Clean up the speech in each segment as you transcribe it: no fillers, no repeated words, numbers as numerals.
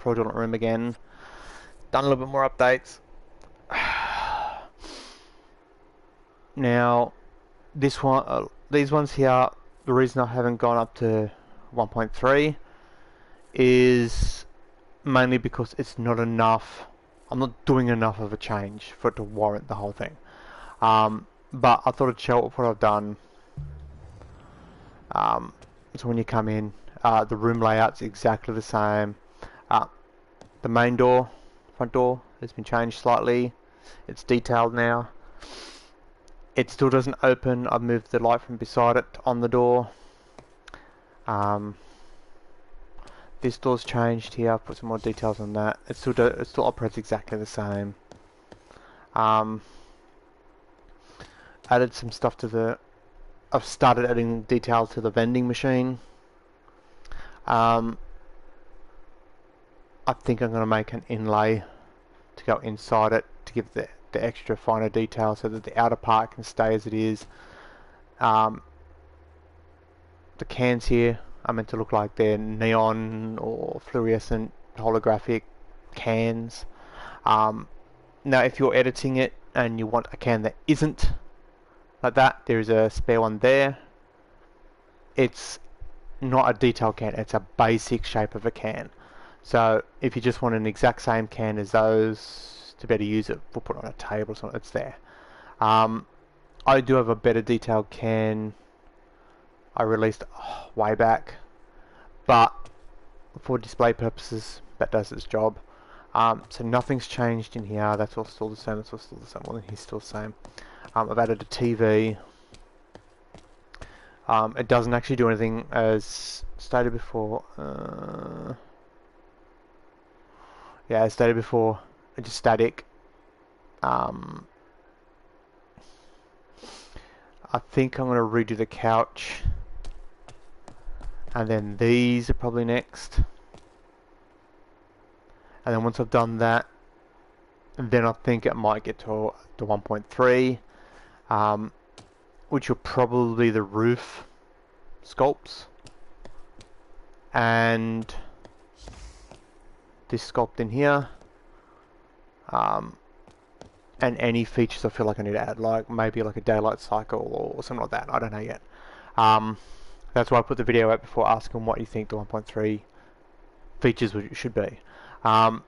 fraudulent room again. Done a little bit more updates. Now, these ones here, the reason I haven't gone up to 1.3 is mainly because it's not enough. I'm not doing enough of a change for it to warrant the whole thing. But I thought I'd show what I've done. So when you come in, the room layout's exactly the same. The main door, front door, has been changed slightly. It's detailed now. It still doesn't open. I've moved the light from beside it on the door. This door's changed here. I've put some more details on that. It still operates exactly the same. Added some stuff to the. I've started adding details to the vending machine. I think I'm going to make an inlay to go inside it to give the extra finer detail so that the outer part can stay as it is. The cans here are meant to look like they're neon or fluorescent holographic cans. Now if you're editing it and you want a can that isn't like that, there is a spare one there. It's not a detailed can, it's a basic shape of a can. So if you just want an exact same can as those to better use it, we'll put it on a table or something, it's there. I do have a better detailed can I released way back, but for display purposes that does its job. So nothing's changed in here, that's all still the same, that's all still the same, well then he's still the same. I've added a TV. It doesn't actually do anything as stated before. Yeah, as stated before, it's just static. I think I'm going to redo the couch. And then these are probably next. And then once I've done that, then I think it might get to 1.3. Which will probably be the roof sculpts. And this sculpt in here. And any features I feel like I need to add, like maybe like a daylight cycle or something like that. I don't know yet. That's why I put the video out before asking what you think the 1.3 features should be. I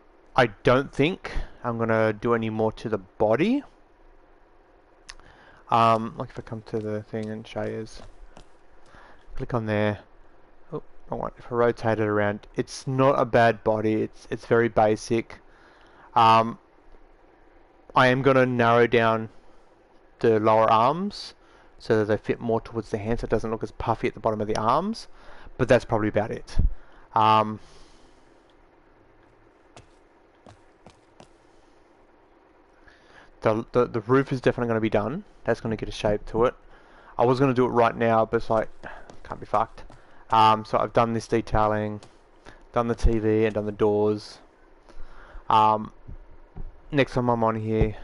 don't think I'm gonna do any more to the body. Like if I come to the thing and show you, click on there. Oh, if I rotate it around, it's not a bad body. It's very basic. I am gonna narrow down the lower arms so that they fit more towards the hands. So it doesn't look as puffy at the bottom of the arms, but that's probably about it. The roof is definitely going to be done. That's going to get a shape to it. I was going to do it right now, but it's like, can't be fucked. So I've done this detailing, done the TV, and done the doors. Next time I'm on here,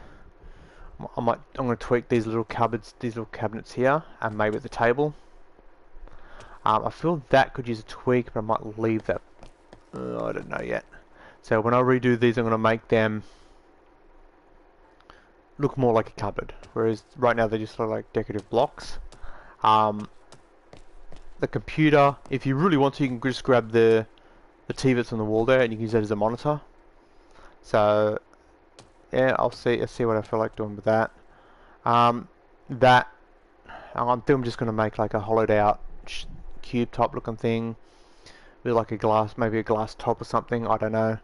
I'm going to tweak these little cupboards, these little cabinets here, and maybe the table. I feel that could use a tweak, but I might leave that. I don't know yet. So when I redo these, I'm going to make them look more like a cupboard, whereas right now they just look like decorative blocks. The computer, if you really want to, you can just grab the TV that's on the wall there and you can use that as a monitor. So yeah, I'll see what I feel like doing with that. I think I'm just going to make like a hollowed out cube top looking thing with like a glass, maybe a glass top or something, I don't know.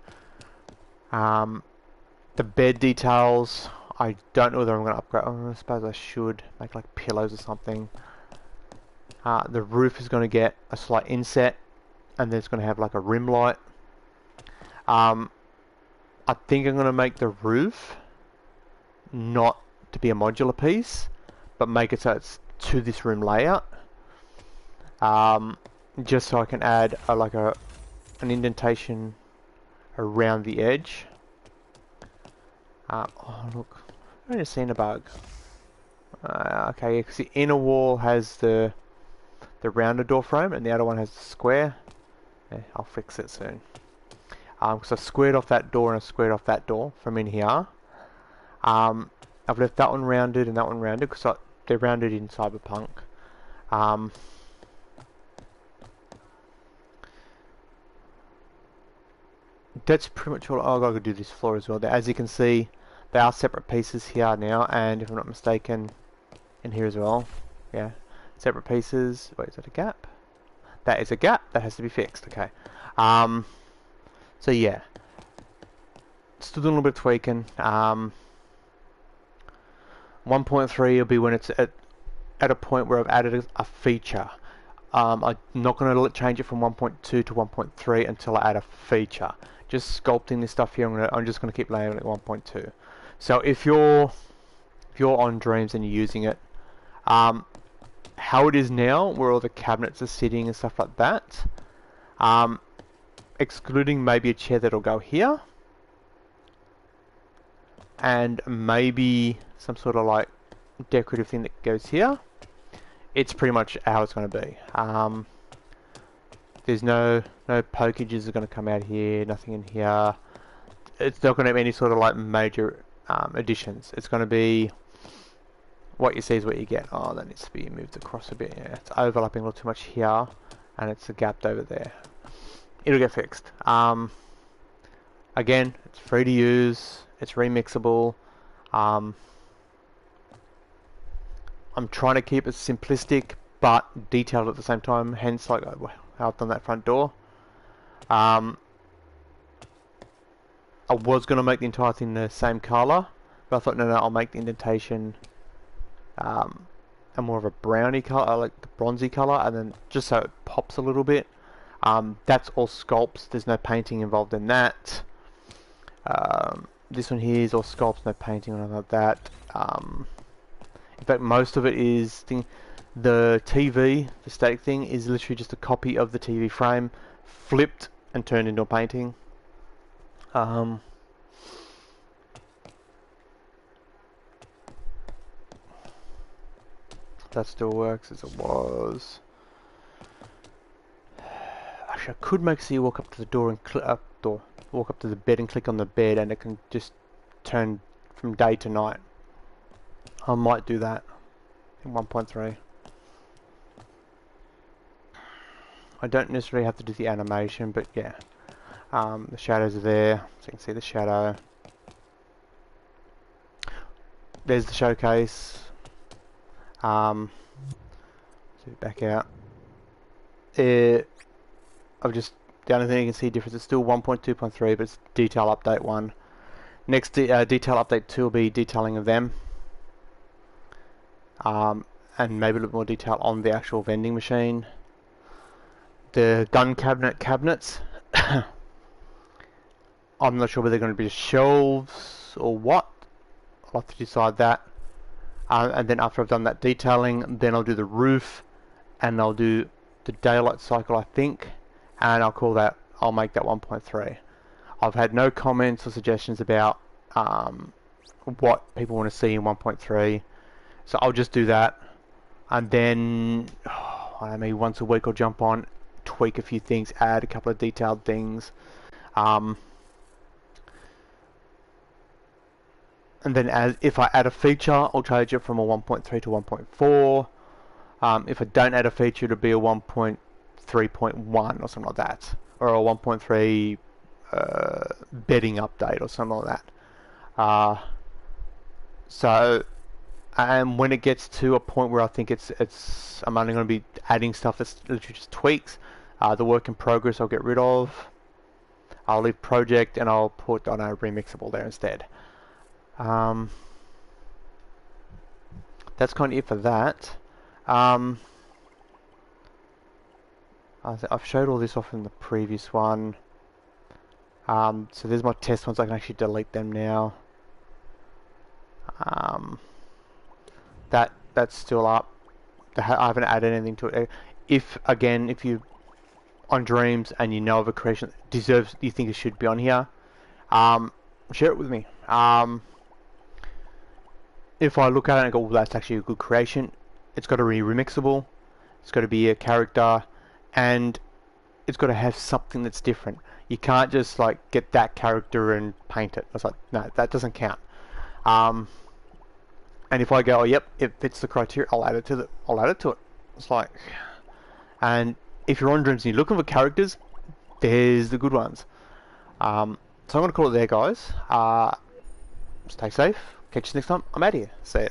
The bed details, I don't know whether I'm going to upgrade. I suppose I should make like pillows or something. The roof is going to get a slight inset, and then it's going to have like a rim light. I think I'm going to make the roof not to be a modular piece, but make it so it's to this room layout. Just so I can add an indentation around the edge. Oh look, I've just seen a bug. Okay, because the inner wall has the rounded door frame and the other one has the square. Yeah, I'll fix it soon. because I squared off that door and I squared off that door from in here. I've left that one rounded and that one rounded because they're rounded in Cyberpunk. That's pretty much all. I've got to do this floor as well. As you can see, they are separate pieces here now, and if I'm not mistaken, in here as well. Yeah, separate pieces. Wait, is that a gap? That is a gap. That has to be fixed. Okay. So yeah, still doing a little bit of tweaking. 1.3 will be when it's at a point where I've added a feature. I'm not going to change it from 1.2 to 1.3 until I add a feature. Just sculpting this stuff here, I'm just going to keep layering it at 1.2. So if you're on Dreams and you're using it, how it is now, where all the cabinets are sitting and stuff like that, excluding maybe a chair that'll go here, and maybe some sort of like decorative thing that goes here, it's pretty much how it's going to be. There's no pokages are going to come out here, nothing in here. It's not going to have any sort of like major additions. It's going to be what you see is what you get. Oh, that needs to be moved across a bit. Yeah, it's overlapping a little too much here, and it's gapped over there. It'll get fixed. Again, it's free to use. It's remixable. I'm trying to keep it simplistic but detailed at the same time. Hence, like how I've done that front door. I was going to make the entire thing the same colour, but I thought no, I'll make the indentation a more of a browny colour, like the bronzy colour, and then just so it pops a little bit. That's all sculpts. There's no painting involved in that. This one here is all sculpts, no painting or anything like that. In fact, most of it is the TV, the static thing, is literally just a copy of the TV frame, flipped and turned into a painting. That still works as it was. Actually, I could make so you walk up to the door and walk up to the bed and click on the bed, and it can just turn from day to night. I might do that in 1.3. I don't necessarily have to do the animation, but yeah. The shadows are there, so you can see the shadow. There's the showcase. So back out. The only thing you can see difference is still 1.2.3, but it's detail update 1. Next detail update 2 will be detailing of them. And maybe a little more detail on the actual vending machine. The gun cabinets. I'm not sure whether they're going to be shelves or what. I'll have to decide that. And then after I've done that detailing, then I'll do the roof, and I'll do the daylight cycle, I think, and I'll make that 1.3. I've had no comments or suggestions about what people want to see in 1.3, so I'll just do that, and then maybe once a week I'll jump on, tweak a few things, add a couple of detailed things. And then if I add a feature, I'll change it from a 1.3 to 1.4. If I don't add a feature, it'll be a 1.3.1 or something like that. Or a 1.3 bedding update or something like that. And when it gets to a point where I think I'm only going to be adding stuff that's literally just tweaks, the work in progress I'll get rid of. I'll leave project and I'll put on a remixable there instead. That's kind of it for that. I've showed all this off in the previous one. So there's my test ones. I can actually delete them now. That's still up. I haven't added anything to it. If you on Dreams and you know of a creation that you think it should be on here, share it with me. If I look at it and go, well, that's actually a good creation, it's got to be remixable, it's got to be a character, and it's got to have something that's different. You can't just like get that character and paint it. I was like, no, that doesn't count. Um, and if I go, oh, yep, it fits the criteria, I'll add it to it. It's like, and if you're on Dreams and you're looking for characters, there's the good ones. So I'm gonna call it there, guys. Stay safe. Catch you next time. I'm out of here. See ya.